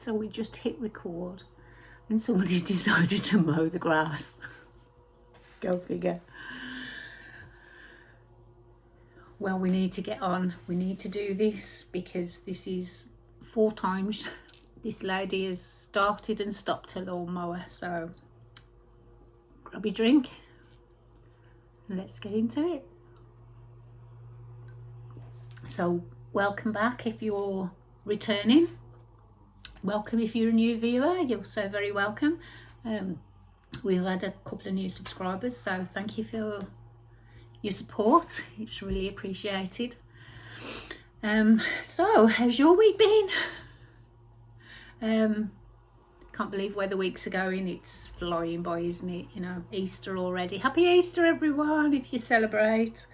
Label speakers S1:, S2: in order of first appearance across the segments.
S1: so we just hit record and somebody decided to mow the grass. Go figure. Well, we need to get on. We need to do this because this is 4 times this lady has started and stopped her lawnmower. So grab your drink and let's get into it. So welcome back if you're returning. Welcome if you're a new viewer. You're so very welcome. We've had a couple of new subscribers, so thank you for your support. It's really appreciated. So how's your week been? Can't believe where the weeks are going. It's flying by, isn't it? You know, Easter already. Happy Easter everyone if you celebrate.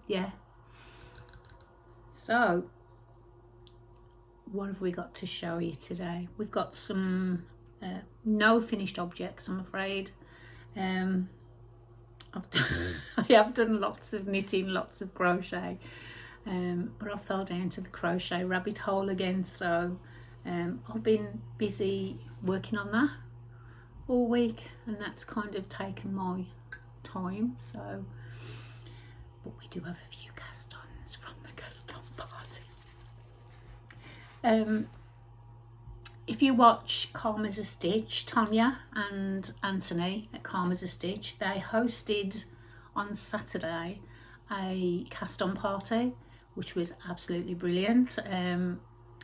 S1: Yeah, so what have we got to show you today? We've got some no finished objects, I'm afraid. I have done lots of knitting, lots of crochet, but I fell down to the crochet rabbit hole again, so I've been busy working on that all week, and that's kind of taken my time. So, but we do have a few cast-ons from the cast-on party. If you watch Calm as a Stitch, Tanya and Anthony at Calm as a Stitch, they hosted on Saturday a cast-on party, which was absolutely brilliant.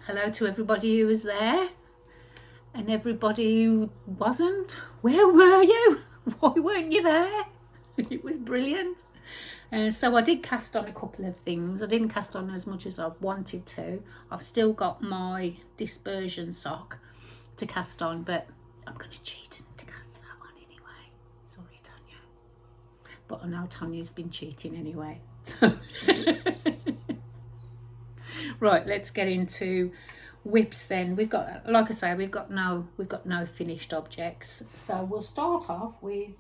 S1: Hello to everybody who was there and everybody who wasn't. Where were you? Why weren't you there? It was brilliant. So I did cast on a couple of things. I didn't cast on as much as I wanted to. I've still got my dispersion sock to cast on, but I'm going to cheat and to cast that on anyway. Sorry, Tanya. But I know Tanya's been cheating anyway. So right, let's get into whips then. We've got, like I say, we've got no finished objects. So we'll start off with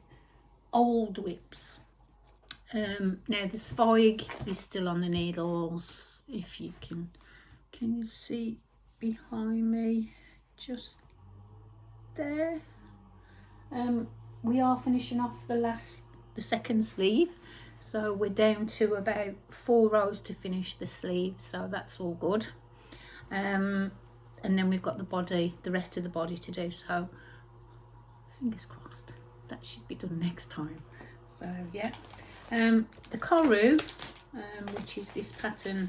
S1: old whips. Now the spike is still on the needles. If you can you see behind me, just there. We are finishing off the second sleeve, so we're down to about 4 rows to finish the sleeve, so that's all good. And then we've got the rest of the body to do, so fingers crossed that should be done next time. So yeah. The Koru, which is this pattern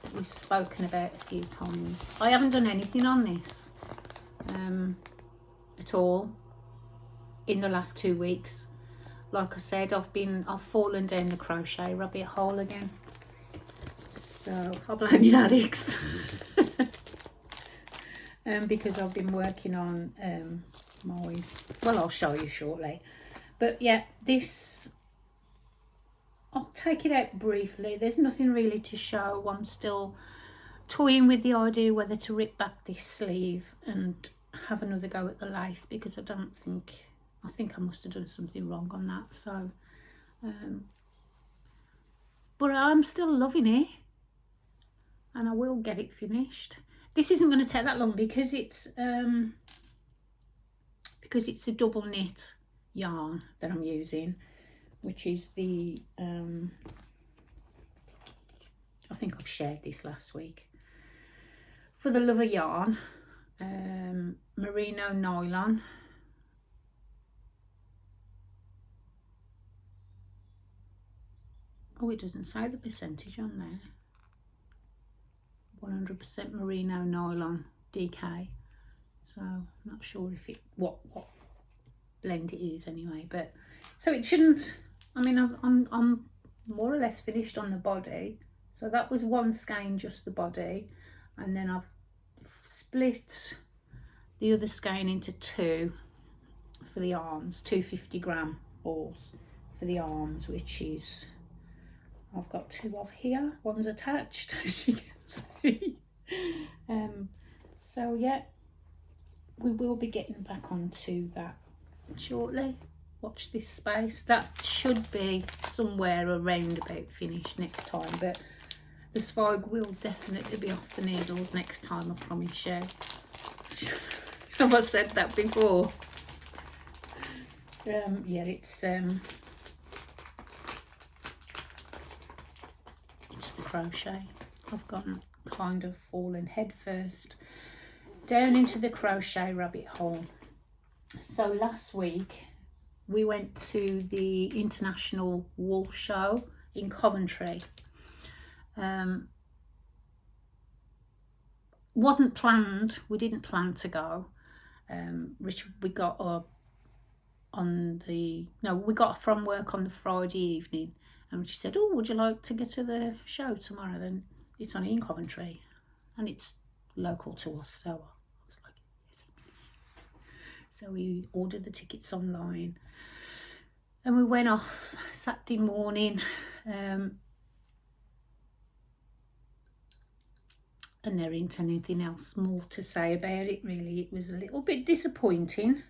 S1: that we've spoken about a few times. I haven't done anything on this at all in the last 2 weeks. Like I said, I've fallen down the crochet rabbit hole again. So I'll blame you, Alex. Because I've been working on well, I'll show you shortly. But yeah, this, I'll take it out briefly. There's nothing really to show. I'm still toying with the idea whether to rip back this sleeve and have another go at the lace, because I think I must have done something wrong on that. So but I'm still loving it and I will get it finished. This isn't going to take that long because it's a double knit yarn that I'm using, which is the I think I've shared this last week. For the Love of Yarn, merino nylon. Oh, it doesn't say the percentage on there. 100% merino nylon DK. So I'm not sure if it what blend it is anyway, but so it shouldn't. I mean, I'm more or less finished on the body. So that was one skein, just the body, and then I've split the other skein into 2 for the arms, 250-gram balls for the arms, which is, I've got 2 of here, one's attached, as you can see. So yeah, we will be getting back onto that shortly. Watch this space. That should be somewhere around about finished next time, but the spike will definitely be off the needles next time, I promise you. Have I said that before? Yeah, it's the crochet. I've gone kind of fallen head first down into the crochet rabbit hole. So last week we went to the International Wool Show in Coventry. Wasn't planned, we didn't plan to go. We got we got from work on the Friday evening, and she said, oh, would you like to get to the show tomorrow? Then it's only in Coventry and it's local to us, so I was like, yes. So we ordered the tickets online and we went off Saturday morning. And there isn't anything else more to say about it, really. It was a little bit disappointing.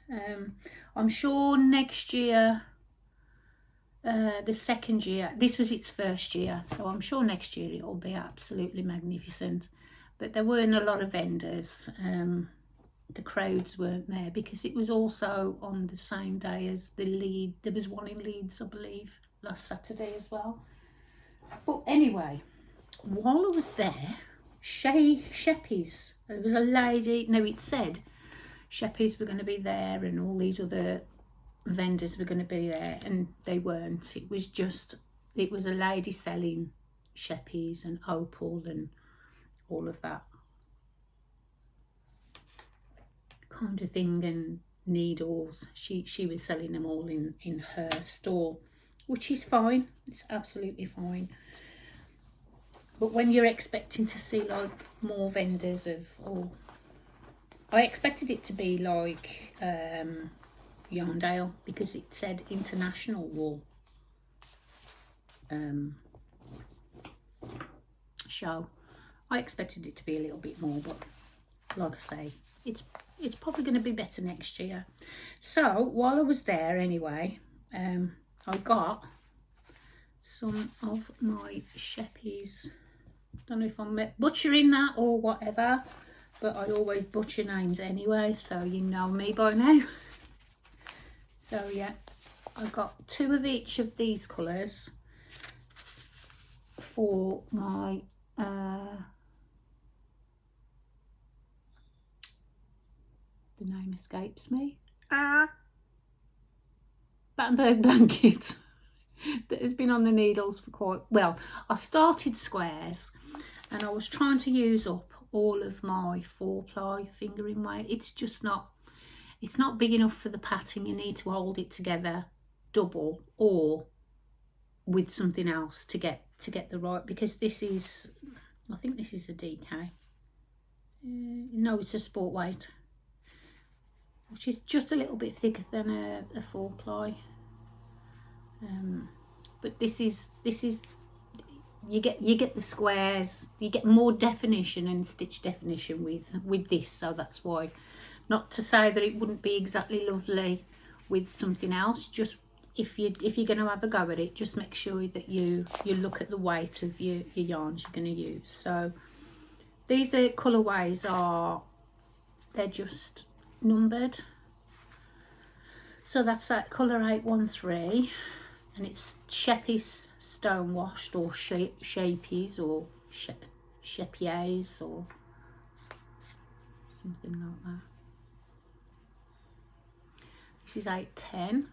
S1: I'm sure next year, the second year, this was its first year, so I'm sure next year it will be absolutely magnificent. But there weren't a lot of vendors. The crowds weren't there because it was also on the same day as the Leeds. There was one in Leeds, I believe, last Saturday as well. But anyway, while I was there, Sheppies, there was a lady, no, it said Sheppies were going to be there and all these other vendors were going to be there, and they weren't. It was a lady selling Sheppies and Opal and all of that kind of thing, and needles. She was selling them all in her store, which is fine. It's absolutely fine. But when you're expecting to see like more vendors I expected it to be like Yarndale, because it said International Wool Show. I expected it to be a little bit more, but like I say, it's probably going to be better next year. So while I was there anyway, I got some of my Sheppies. Don't know if I'm butchering that or whatever, but I always butcher names anyway, so you know me by now. So yeah, I got 2 of each of these colours for my the name escapes me. Battenberg blanket. That has been on the needles for quite well. I started squares and I was trying to use up all of my 4-ply fingering weight. It's not big enough for the pattern. You need to hold it together double or with something else to get the right, because this is, I think this is a DK. No, it's a sport weight, which is just a little bit thicker than a 4-ply. But this is you get the squares, you get more definition and stitch definition with this, so that's why. Not to say that it wouldn't be exactly lovely with something else, just if you're going to have a go at it, just make sure that you look at the weight of your yarns you're going to use. So these are colourways they're just numbered. So that's that colour 813. And it's Sheppies stone washed, or Shapies, or Shepies, or something like that. This is 810.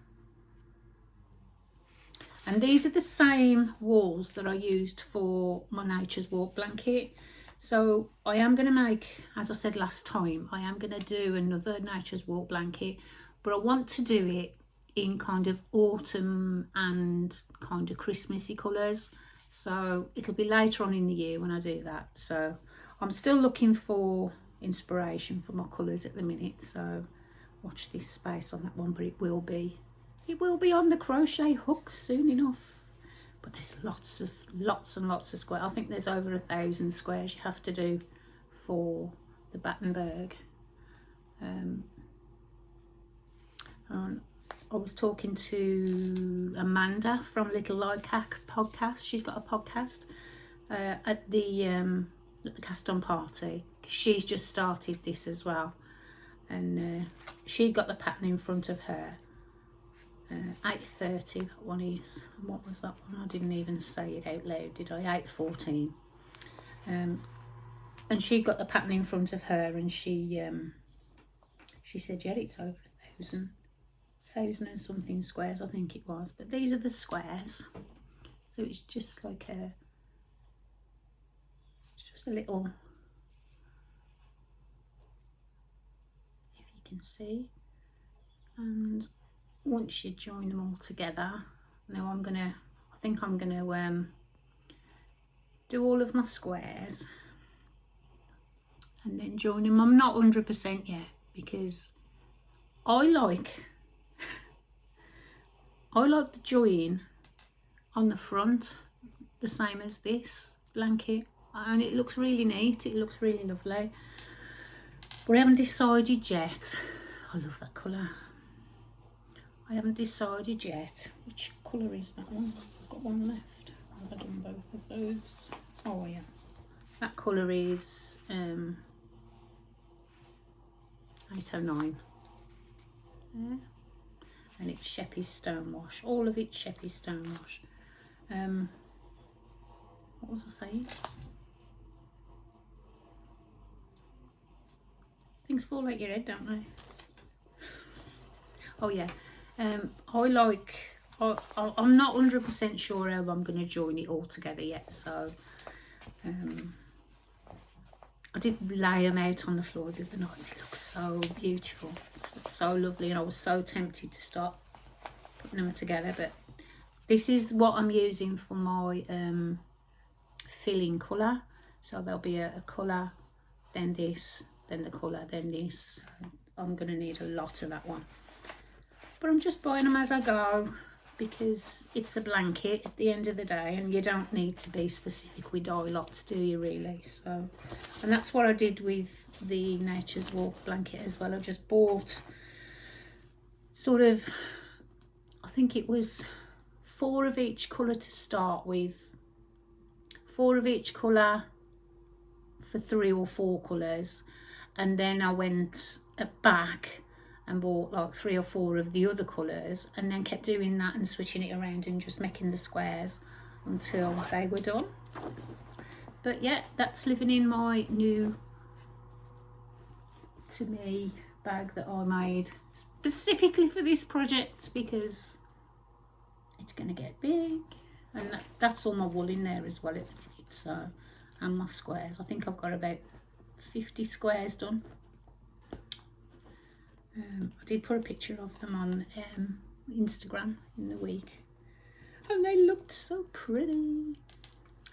S1: And these are the same wools that I used for my Nature's Walk blanket. So I am going to make, as I said last time, I am going to do another Nature's Walk blanket, but I want to do it in kind of autumn and kind of Christmassy colours. So it'll be later on in the year when I do that. So I'm still looking for inspiration for my colours at the minute. So watch this space on that one, but it will be on the crochet hooks soon enough. But there's lots and lots of squares. I think there's over 1,000 squares you have to do for the Battenberg. I was talking to Amanda from Little Like Hack podcast. She's got a podcast at the cast on party. She's just started this as well, and she got the pattern in front of her. 8:30 that one is. And what was that one? I didn't even say it out loud, did I? 8:14. And she got the pattern in front of her, and she said, yeah, it's over 1,000 and something squares, I think it was. But these are the squares, so it's just like it's just a little, if you can see. And once you join them all together, now I think I'm gonna do all of my squares and then join them. I'm not 100% yet, because I like the join on the front the same as this blanket, and it looks really neat, it looks really lovely, but I haven't decided yet. I love that colour. I haven't decided yet which colour is that one. I've got one left. Have I done both of those? Oh yeah, that colour is 809 there, and it's Sheppy's Stonewash. All of it's Sheppy's Stonewash. What was I saying? Things fall out your head, don't they? Oh yeah, I'm not 100% sure how I'm going to join it all together yet, so I did lay them out on the floor the other night. They look so beautiful, so lovely, and I was so tempted to start putting them together, but this is what I'm using for my filling colour. So there'll be a colour, then this, then the colour, then this. I'm going to need a lot of that one, but I'm just buying them as I go, because it's a blanket at the end of the day, and you don't need to be specific with dye lots, do you really? So, and that's what I did with the Nature's Walk blanket as well. I just bought sort of, I think it was 4 of each colour to start with, 4 of each colour for 3 or 4 colours, and then I went back and bought like 3 or 4 of the other colours, and then kept doing that and switching it around and just making the squares until they were done. But yeah, that's living in my new, to me, bag that I made specifically for this project, because it's going to get big, and that's all my wool in there as well at the minute. So, and my squares, I think I've got about 50 squares done. I did put a picture of them on Instagram in the week, and they looked so pretty.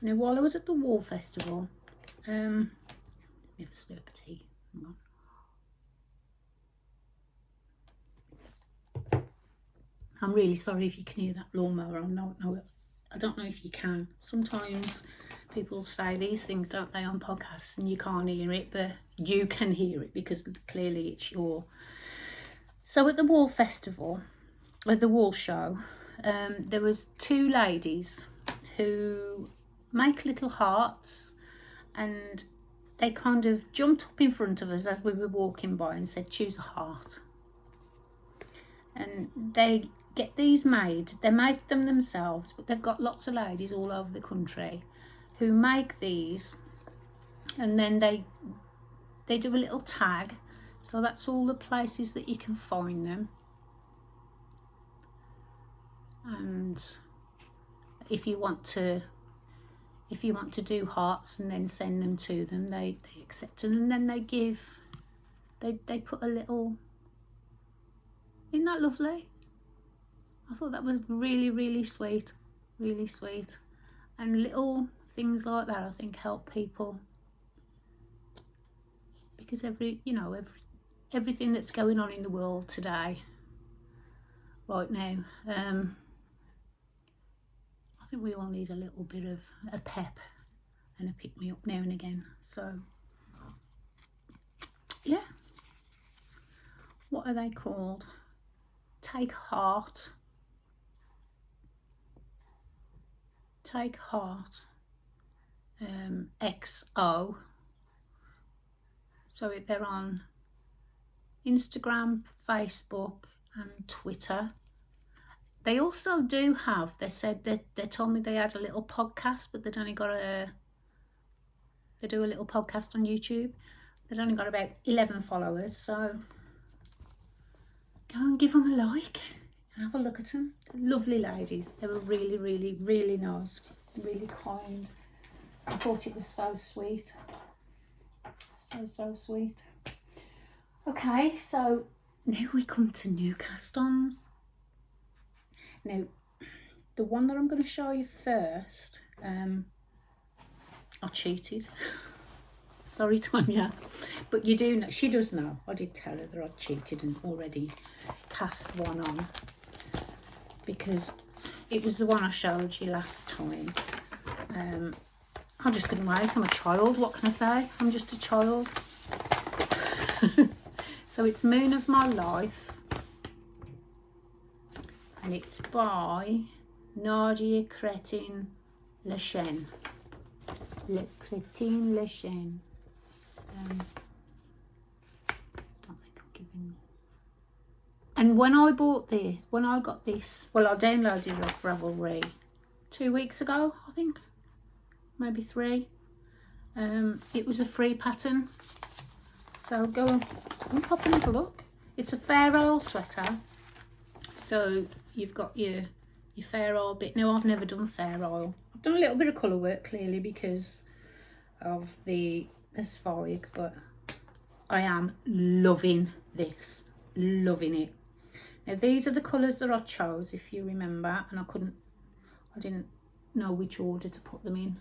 S1: Now, while I was at the Wool Festival, let me have a slurp of tea. Hang on. I'm really sorry if you can hear that lawnmower. I don't know if you can. Sometimes people say these things, don't they, on podcasts, and you can't hear it, but you can hear it because clearly it's your. So at the Wool Festival, at the Wool Show, there was 2 ladies who make little hearts, and they kind of jumped up in front of us as we were walking by and said, choose a heart. And they get these made, they make them themselves, but they've got lots of ladies all over the country who make these, and then they do a little tag. So that's all the places that you can find them. And if you want to do hearts and then send them to them, they accept them, and then they put a little. Isn't that lovely? I thought that was really, really sweet, really sweet. And little things like that, I think, help people, because everything that's going on in the world today, right now, I think we all need a little bit of a pep and a pick me up now and again. So yeah, what are they called? Take Heart XO. So they're on Instagram, Facebook and Twitter. They also do have, they said that they told me they had a little podcast, but they'd only got they do a little podcast on YouTube. They've only got about 11 followers, so go and give them a like and have a look at them. Lovely ladies. They were really, really, really nice, really kind. I thought it was so sweet. So sweet. Okay, so now we come to new cast-ons. Now, the one that I'm going to show you first, I cheated. Sorry, Tonya, but you do know, she does know. I did tell her that I cheated and already cast one on, because it was the one I showed you last time. I just couldn't wait. I'm a child. What can I say? I'm just a child. So it's Moon of My Life, and it's by Nadia Cretin Lechen. Cretin Lechen. Don't think I'm giving. And when I bought this, when I got this, well, I downloaded it off Ravelry 2 weeks ago, I think, maybe 3. It was a free pattern, so go and pop and have a look. It's a fair oil sweater, so you've got your fair oil bit. Now, I've never done fair oil. I've done a little bit of colour work, clearly, because of the Spike, but I am loving this, loving it. Now, these are the colours that I chose, if you remember, and I didn't know which order to put them in,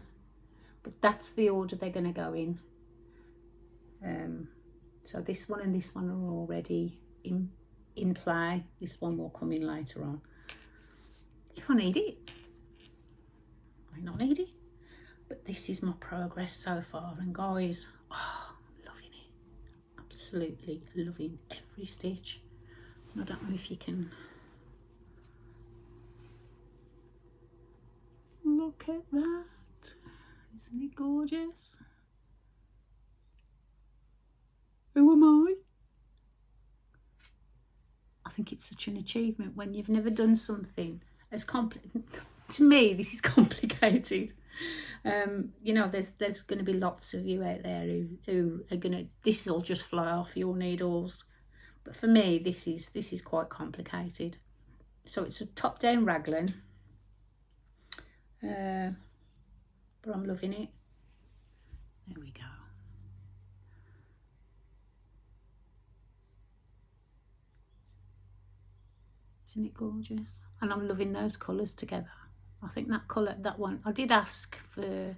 S1: but that's the order they're going to go in. So this one and this one are already in play. This one will come in later on if I need it. I might not need it, but this is my progress so far, and guys, oh, I'm loving it, absolutely loving every stitch. And I don't know if you can look at that. Isn't it gorgeous? Who am I? I think it's such an achievement when you've never done something as complicated. To me, this is complicated. You know, there's going to be lots of you out there who are going to, this will just fly off your needles. But for me, this is quite complicated. So it's a top-down raglan. But I'm loving it. There we go. Isn't it gorgeous? And I'm loving those colours together. I think that colour, that one, I did ask for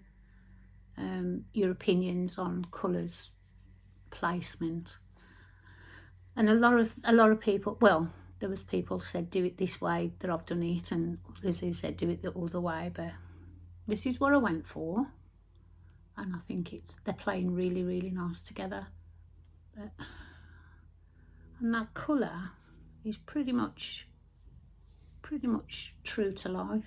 S1: your opinions on colours placement, and a lot of people, well, there was people who said do it this way that I've done it, and others who said do it the other way, but this is what I went for, and I think they're playing really, really nice together. And that colour is pretty much true to life.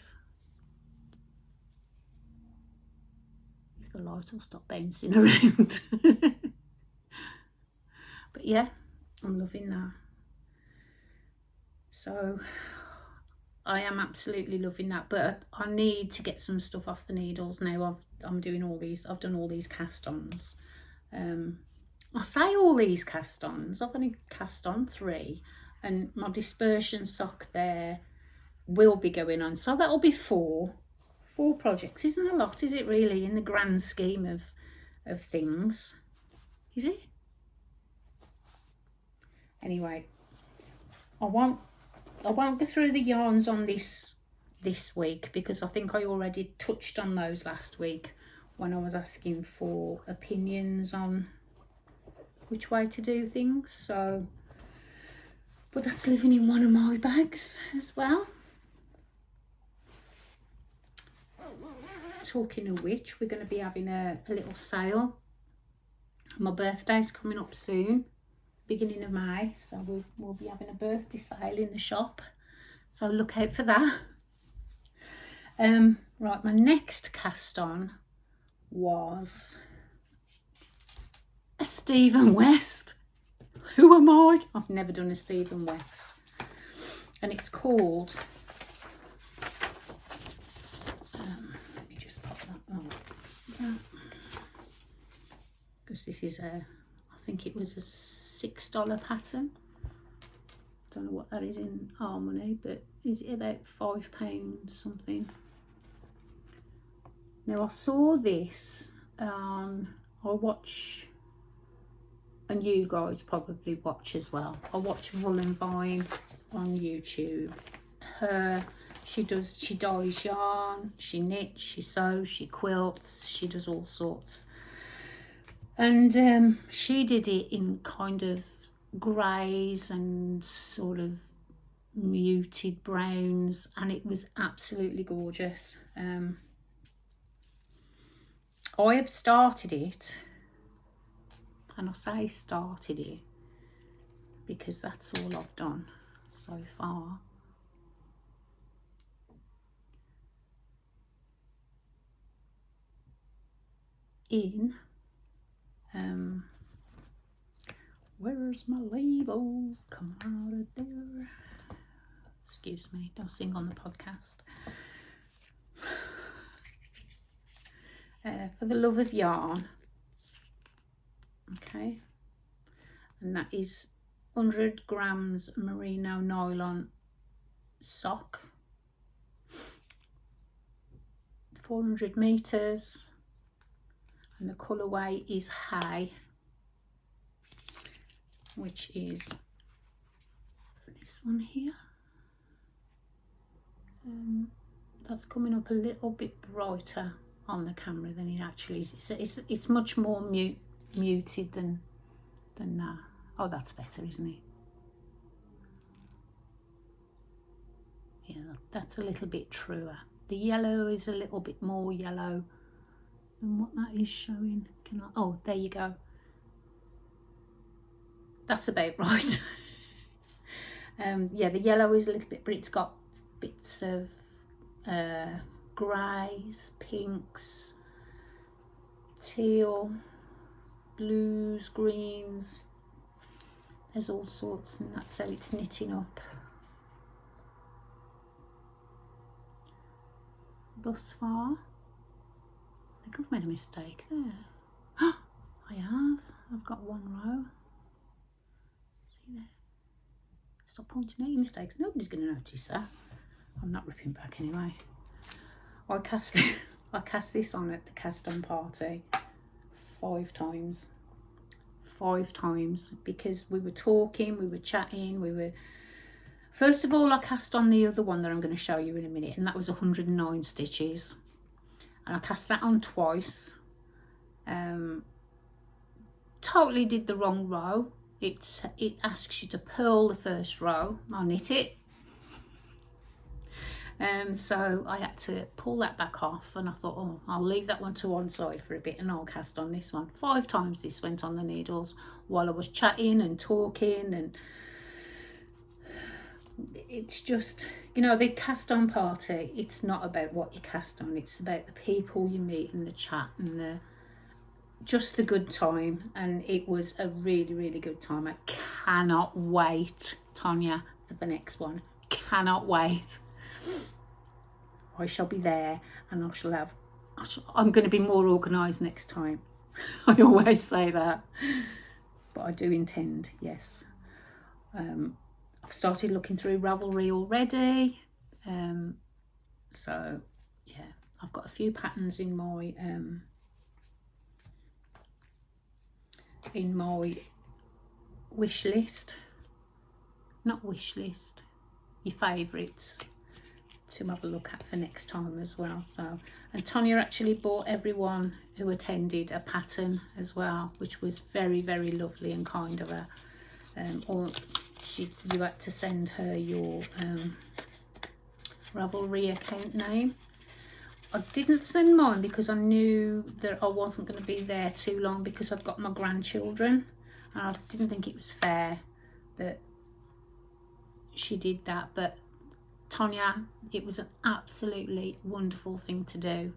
S1: If the light will stop bouncing around. But yeah, I'm loving that. So I am absolutely loving that, but I need to get some stuff off the needles now. I'm doing all these, I've done all these cast-ons. I say all these cast-ons, I've only cast on 3, and my dispersion sock there will be going on, so that'll be 4 projects. Isn't a lot, is it really, in the grand scheme of things? Is it? Anyway, I won't go through the yarns on this week, because I think I already touched on those last week when I was asking for opinions on which way to do things. So, but that's living in one of my bags as well. Talking of which, we're going to be having a little sale. My birthday's coming up soon, beginning of May, so we'll be having a birthday sale in the shop, so look out for that. Right, my next cast on was a Stephen West. Who am I? I've never done a Stephen West. And it's called, let me just pop that on. Because this is I think it was a $6 pattern. Don't know what that is in our money, but is it about £5 something? Now I saw this, I watch, and you guys probably watch as well, I watch Wool and Vine on YouTube. She dyes yarn, she knits, she sews, she quilts, she does all sorts. And she did it in kind of greys and sort of muted browns, and it was absolutely gorgeous. I have started it, and I say started it because that's all I've done so far. In where's my label? Come out of there. Excuse me, don't sing on the podcast. For the Love of Yarn. Okay. And that is 100 grams merino nylon sock. 400 meters. And the colourway is Hay, which is this one here. That's coming up a little bit brighter on the camera than it actually is. It's much more muted than that. Oh, that's better, isn't it? Yeah, that's a little bit truer. The yellow is a little bit more yellow than what that is showing. Oh, there you go. That's about right. Yeah, the yellow is a little bit, but it's got bits of greys, pinks, teal, blues, greens. There's all sorts, and that's how it's knitting up. Thus far, I think I've made a mistake there. I have. I've got one row. See there? Stop pointing out your mistakes. Nobody's going to notice that. I'm not ripping back anyway. I cast this on at the cast on party 5 times. 5 times, because we were talking, we were chatting, first of all I cast on the other one that I'm going to show you in a minute, and that was 109 stitches, and I cast that on twice. Totally did the wrong row. It asks you to purl the first row. I knit it. So I had to pull that back off, and I thought, oh, I'll leave that one to one side for a bit and I'll cast on this one. 5 times this went on the needles while I was chatting and talking, and it's just, you know, the cast on party, it's not about what you cast on, it's about the people you meet and the chat and just the good time. And it was a really, really good time. I cannot wait, Tonya, for the next one. Cannot wait. I shall be there, and I'm going to be more organised next time. I always say that, but I do intend, yes. I've started looking through Ravelry already, so yeah, I've got a few patterns in my wish list, not wish list, your favourites, to have a look at for next time as well. So, and Tonya actually bought everyone who attended a pattern as well, which was very, very lovely and kind of her. Or you had to send her your Ravelry account name. I didn't send mine because I knew that I wasn't going to be there too long, because I'd got my grandchildren, and I didn't think it was fair that she did that. But Tonya, it was an absolutely wonderful thing to do,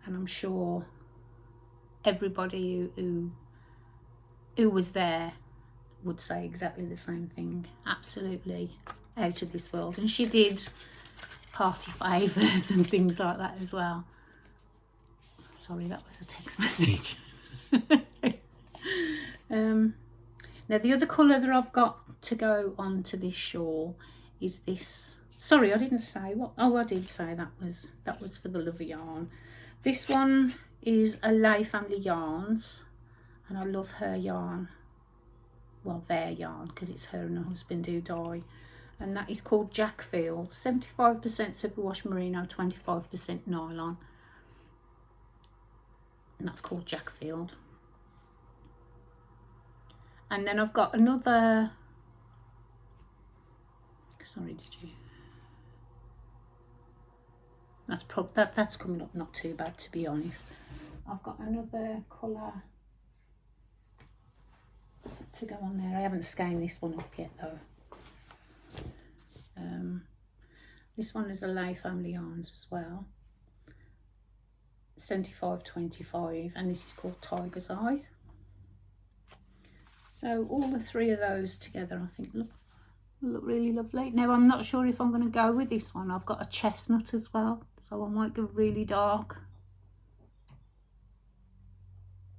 S1: and I'm sure everybody who was there would say exactly the same thing. Absolutely out of this world. And she did party favours and things like that as well. Sorry, that was a text message. Now the other colour that I've got to go onto this shawl is this. Sorry, I didn't say what. Oh, I did say that was for the Love of Yarn. This one is a Lay Family Yarns, and I love her yarn. Well, their yarn, because it's her and her husband who die. And that is called Jackfield. 75% superwash merino, 25% nylon. And that's called Jackfield. And then I've got another. Sorry, did you? That's coming up not too bad, to be honest. I've got another colour to go on there. I haven't skeined this one up yet though. This one is a Lay Family Yarns as well. 75-25, and this is called Tiger's Eye. So all the three of those together, I think look really lovely. Now I'm not sure if I'm going to go with this one. I've got a chestnut as well, so I might go really dark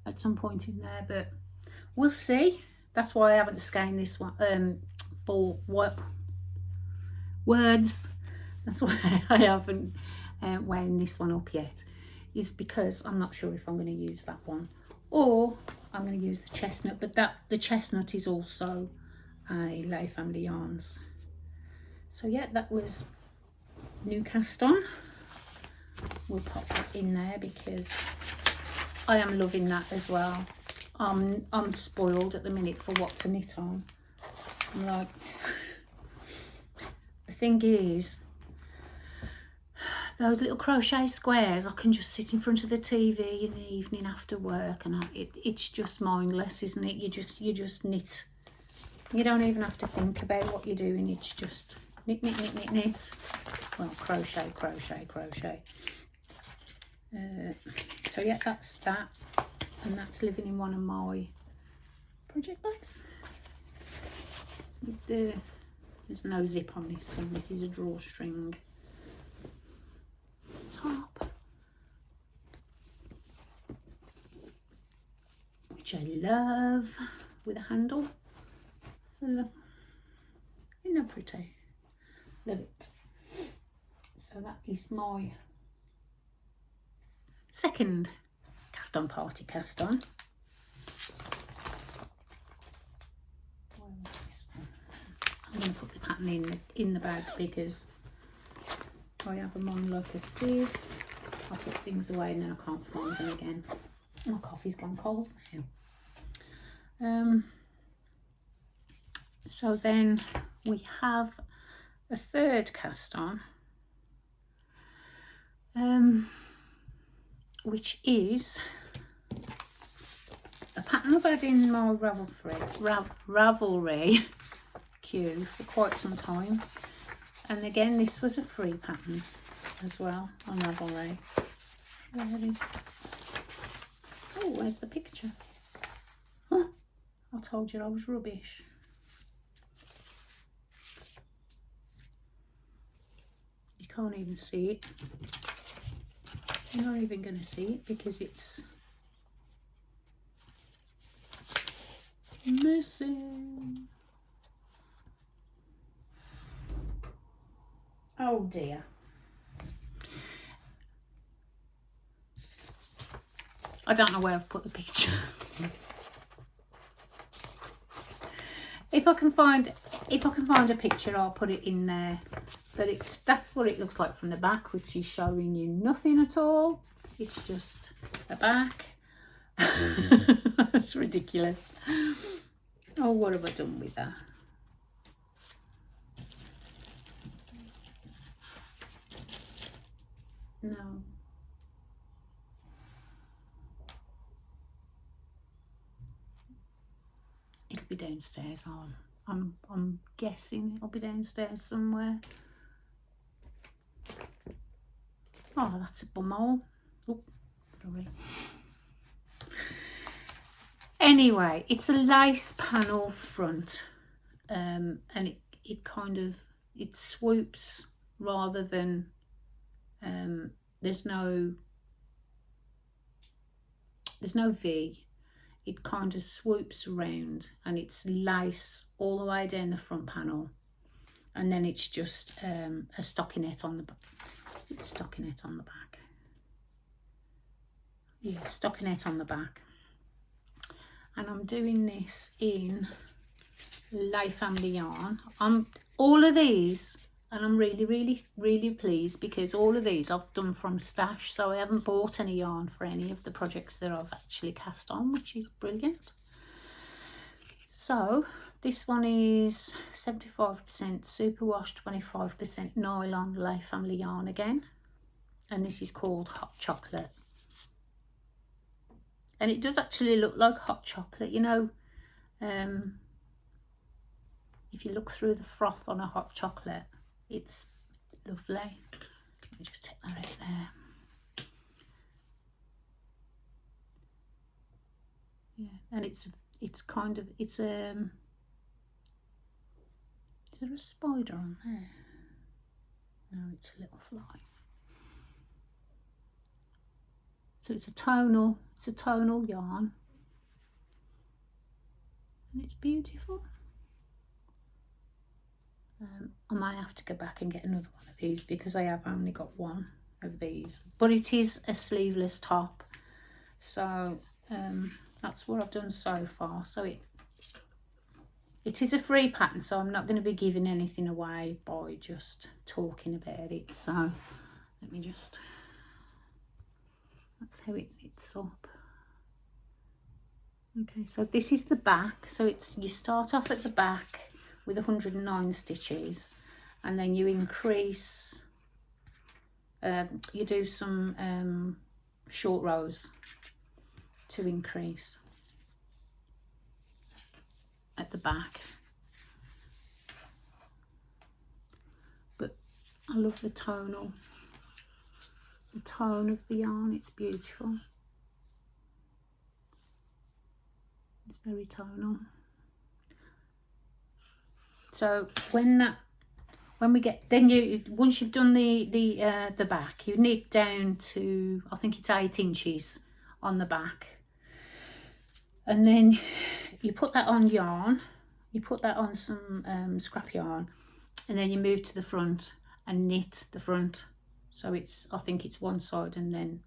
S1: at some point in there, but we'll see. That's why I haven't skeined this one for what words. That's why I haven't wound this one up yet, is because I'm not sure if I'm going to use that one or I'm going to use the chestnut. But the chestnut is also a Lay Family Yarns. So yeah, that was new cast on. We'll pop that in there because I am loving that as well. I'm spoiled at the minute for what to knit on. I'm like, the thing is, those little crochet squares, I can just sit in front of the TV in the evening after work, and it's just mindless, isn't it? You just knit. You don't even have to think about what you're doing. It's just knit, knit, knit, knit, knit. Well, crochet, crochet, crochet. So yeah, that's that, and that's living in one of my project bags. There's no zip on this one. This is a drawstring top, which I love, with a handle. Isn't that pretty? Love it. So that is my second cast on party cast on. Where was this one? I'm going to put the pattern in the bag because I have them on like a sieve. I put things away and then I can't find them again. My coffee's gone cold now. So then we have a third cast on, which is a pattern I've had in my Ravelry queue for quite some time. And again, this was a free pattern as well on Ravelry. There it is. Oh, where's the picture? Huh, I told you I was rubbish. You can't even see it. You're not even going to see it because it's missing. Oh dear. I don't know where I've put the picture. If I can find a picture, I'll put it in there. But that's what it looks like from the back, which is showing you nothing at all. It's just a back. That's ridiculous. Oh, what have I done with that? No. It'll be downstairs. I'm guessing it'll be downstairs somewhere. Oh, that's a bumhole. Oh, sorry. Anyway, it's a lace panel front, and it kind of, it swoops rather than there's no V. It kind of swoops around, and it's lace all the way down the front panel, and then it's just a stockinette on the back. Is it stockinette on the back? Yeah, stockinette on the back. And I'm doing this in Lay Family yarn. All of these, and I'm really pleased because all of these I've done from stash, so I haven't bought any yarn for any of the projects that I've actually cast on, which is brilliant. So this one is 75% superwash, 25% nylon Lay Family yarn again, and this is called Hot Chocolate. And it does actually look like hot chocolate, you know. If you look through the froth on a hot chocolate, it's lovely. Let me just take that out there. Yeah, and it's kind of, is there a spider on there? No, it's a little fly. So it's a tonal yarn, and it's beautiful. I might have to go back and get another one of these because I have only got one of these, but it is a sleeveless top, so that's what I've done so far. So it is a free pattern, so I'm not going to be giving anything away by just talking about it. So let me just, that's how it knits up. Okay, so this is the back. So you start off at the back with 109 stitches, and then you increase, you do some short rows to increase at the back. But I love the tone of the yarn. It's beautiful. It's very tonal. So when we get, then once you've done the back, you knit down to, I think it's 8 inches on the back, and then you put that on yarn, you put that on some scrap yarn, and then you move to the front and knit the front. So I think it's one side, and then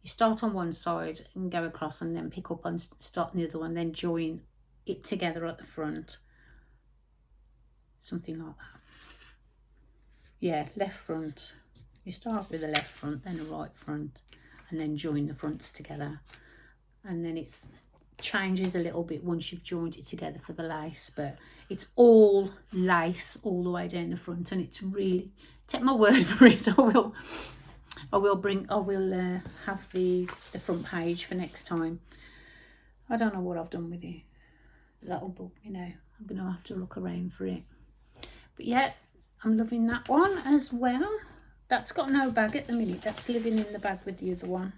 S1: you start on one side and go across, and then pick up and start the other one, then join it together at the front. Something like that. Yeah, left front. You start with the left front, then a right front, and then join the fronts together. And then it changes a little bit once you've joined it together for the lace, but it's all lace all the way down the front, and it's really, take my word for it, I will have the front page for next time. I don't know what I've done with it. That'll book me now. I'm gonna have to look around for it. But yeah, I'm loving that one as well. That's got no bag at the minute. That's living in the bag with the other one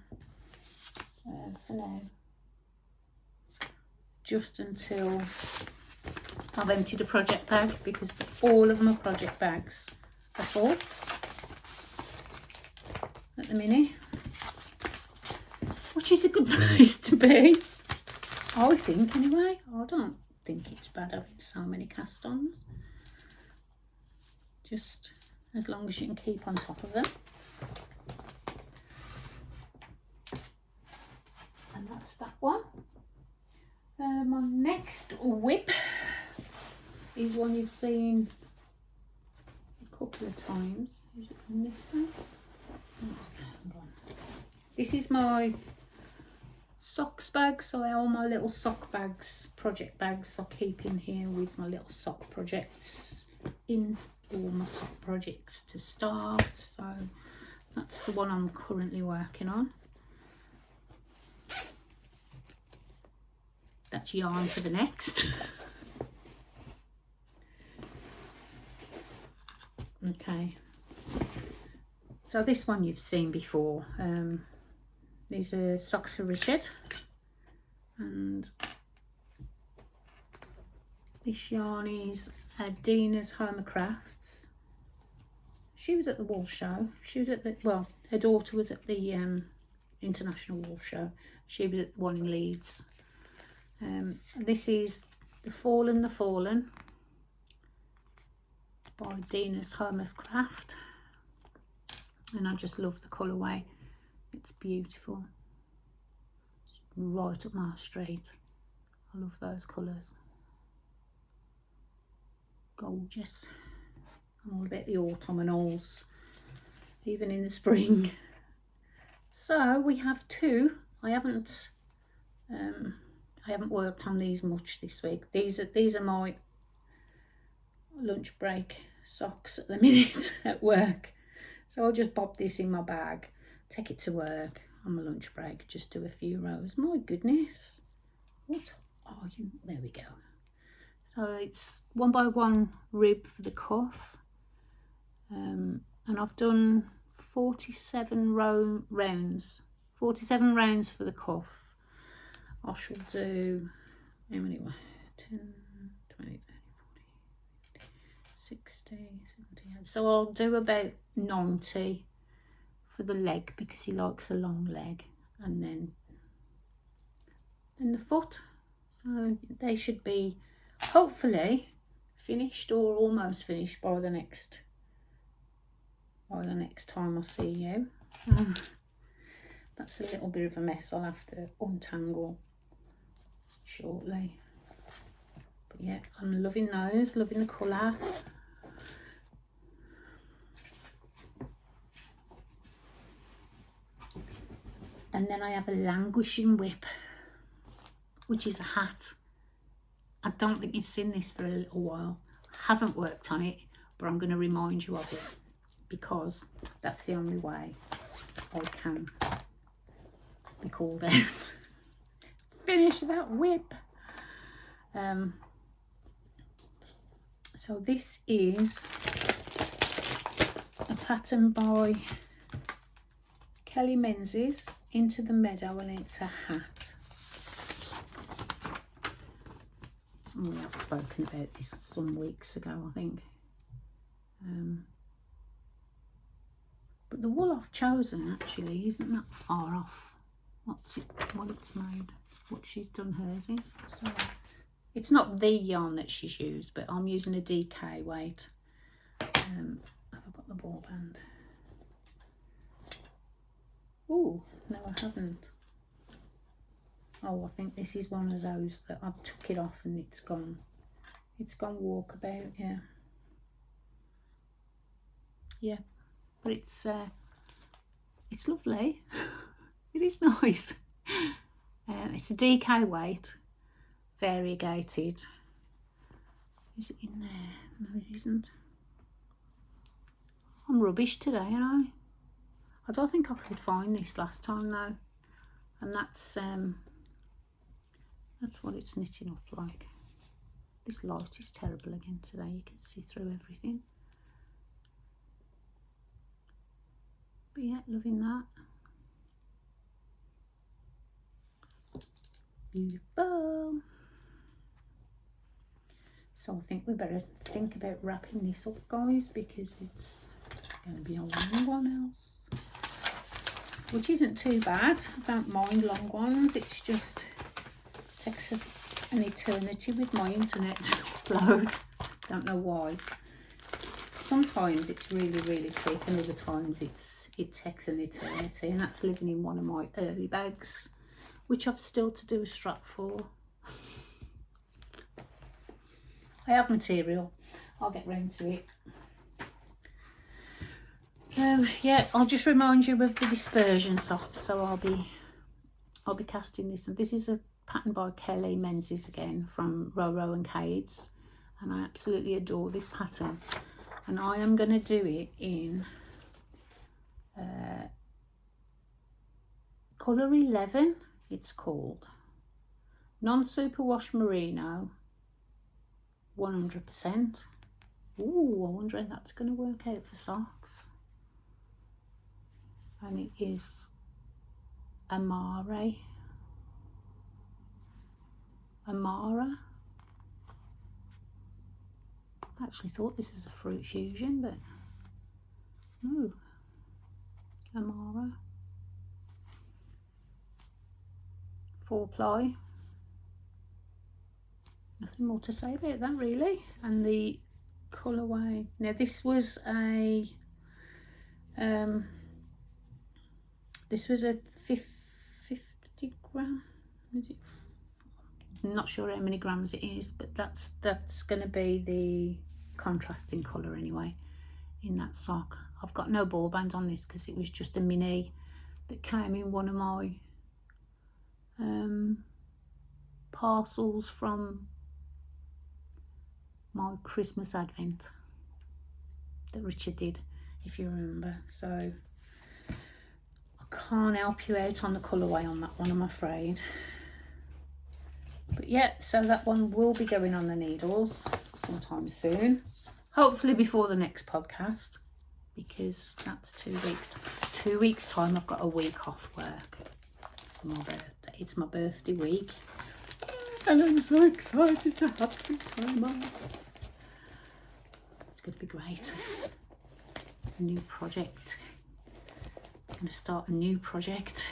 S1: for now. Just until I've emptied a project bag, because all of my project bags are full at the minute. Which is a good place to be, I think, anyway. I don't think it's bad having so many cast-ons. Just as long as you can keep on top of them. And that's that one. My next whip is one you've seen a couple of times. Is it on this one? Oh, hang on. This is my socks bag. So all my little sock bags, project bags, I keep in here with my little sock projects in. All my sock projects to start. So that's the one I'm currently working on. That's yarn for the next. Okay, so this one you've seen before. These are socks for Richard, and This yarn is Dina's Home of Crafts. She was at the wool show. She was at the, well, her daughter was at the International Wool Show. She was at the one in Leeds. This is The Fallen by Dina's Home of Craft, and I just love the colourway. It's beautiful. It's right up my street. I love those colours. Gorgeous. I'm all about the autumnals, even in the spring. So we have two. I haven't worked on these much this week. These are my lunch break socks at the minute at work. So I'll just pop this in my bag, take it to work on my lunch break, just do a few rows. My goodness, what are you? There we go. So it's 1x1 rib for the cuff, and I've done 47 rounds. 47 rounds for the cuff. I shall do, how many? 10, 20, 30, 40, 60, 70. So I'll do about 90 for the leg, because he likes a long leg, and then the foot. So they should be hopefully finished or almost finished by the next time I see you. So that's a little bit of a mess. I'll have to untangle shortly. But yeah, I'm loving those, loving the colour. And then I have a languishing whip, which is a hat. I don't think you've seen this for a little while. I haven't worked on it, but I'm going to remind you of it, because that's the only way I can be called out. Finish that whip. So this is a pattern by Kelly Menzies, Into the Meadow, and it's a hat. I've spoken about this some weeks ago, I think. But the wool I've chosen actually isn't that far off what it's made, what she's done hers in. So it's not the yarn that she's used, but I'm using a DK weight. I've got the ball band. Oh, no, I haven't. Oh, I think this is one of those that I took it off and it's gone walkabout. Yeah, but it's lovely. It is nice. It's a DK weight, variegated. Is it in there? No, it isn't. I'm rubbish today, aren't I? I don't think I could find this last time though, and that's what it's knitting up like. This light is terrible again today. You can see through everything. But yeah, loving that. Beautiful. So I think we better think about wrapping this up, guys, because it's going to be a long one else. Which isn't too bad. I don't mind long ones. It's just takes an eternity with my internet to upload. Don't know why. Sometimes it's really, really quick, and other times it takes an eternity, and that's living in one of my early bags, which I've still to do a strap for. I have material. I'll get round to it. Yeah, I'll just remind you of the dispersion sock. So I'll be casting this, and this is a pattern by Kelly Menzies again from Roro and Cades, and I absolutely adore this pattern. And I am going to do it in colour 11. It's called non-superwash merino 100%. Ooh, I wonder if that's going to work out for socks. And it is Amara. I actually thought this was a fruit fusion, but no. Amara. 4-ply. Nothing more to say about that really. And the colourway. Now this was a 50 gram. Is it? I'm not sure how many grams it is, but that's going to be the contrasting colour anyway in that sock. I've got no ball band on this because it was just a mini that came in one of my parcels from my Christmas advent that Richard did, if you remember. So I can't help you out on the colourway on that one, I'm afraid. But yeah, so that one will be going on the needles sometime soon, hopefully before the next podcast, because that's 2 weeks. 2 weeks time I've got a week off work for my birthday. It's my birthday week and I'm so excited to have some time off. It's going to be great. A new project. I'm going to start a new project,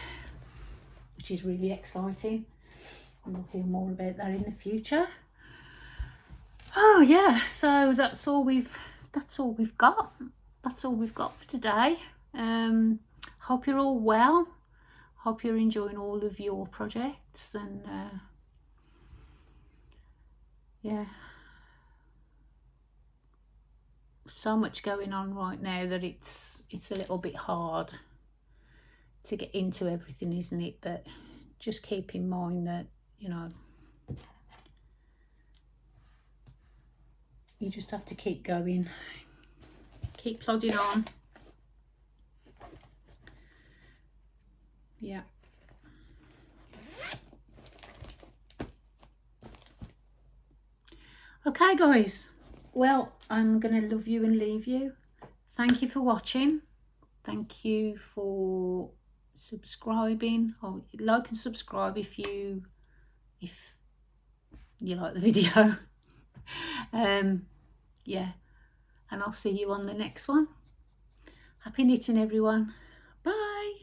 S1: which is really exciting. And we'll hear more about that in the future. Oh yeah, so that's all we've got. That's all we've got for today. Hope you're all well. Hope you're enjoying all of your projects, and yeah, so much going on right now that it's a little bit hard to get into everything, isn't it? But just keep in mind that, you know, you just have to keep going, keep plodding on. Yeah. Okay guys, well, I'm gonna love you and leave you. Thank you for watching. Thank you for subscribing. Oh, like and subscribe if you like the video. Yeah, and I'll see you on the next one. Happy knitting everyone. Bye.